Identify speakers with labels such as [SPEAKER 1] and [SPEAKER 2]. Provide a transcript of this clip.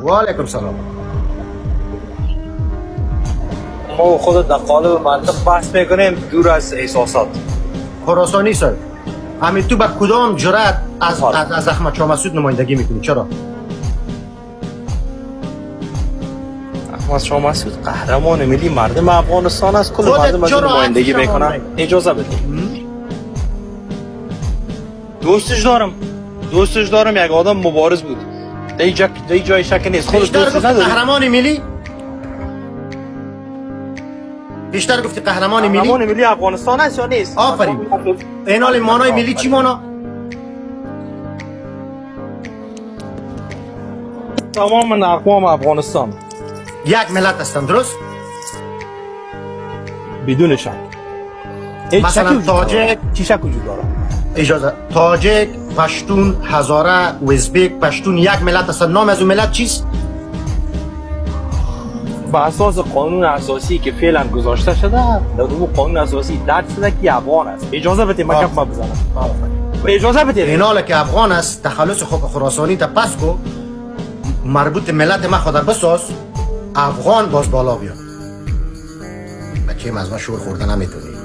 [SPEAKER 1] و علیکم سلام.
[SPEAKER 2] ما و خودت در قالب منطق بحث میکنیم دور از احساسات.
[SPEAKER 1] خراسانی سر همین تو با کدام جرأت از احمد شاه مسعود نمایندگی میکنی؟ چرا؟
[SPEAKER 2] احمد شاه مسعود قهرمان ملی مردم افغانستان است. کل مردم از نمایندگی میکنن. اجازه بده. دوستش دارم یک آدم مبارز بود. دی جای شک نیست. خود دوستش نداری؟
[SPEAKER 1] قهرمان ملی؟ بیشتر گفتی قهرمان ملی؟
[SPEAKER 2] قهرمان ملی افغانستان است یا نیست؟
[SPEAKER 1] آفرین. این حال مانای ملی چی مانا؟
[SPEAKER 2] تمام اقوام افغانستان
[SPEAKER 1] یک ملت هستند، درست؟
[SPEAKER 2] بدون شک.
[SPEAKER 1] مثلا تاجک
[SPEAKER 2] چی شک وجود داره؟
[SPEAKER 1] اجازه، تاجک، پشتون، هزاره، وزبک، پشتون یک ملت هستند. نام از اون ملت چیست؟
[SPEAKER 2] با اساس قانون اساسی که فعلا گذاشته شده، در اون قانون اساسی درج شده که افغان است. اجازه بده من گپ بزنم. اجازه بده.
[SPEAKER 1] این حالا که افغان است، تخلص خاک خراسانی تا پس کو، مربوط ملت ما خود بساز، افغان باز بالا بیاد. بچه از ما شور خورده نمیتونی.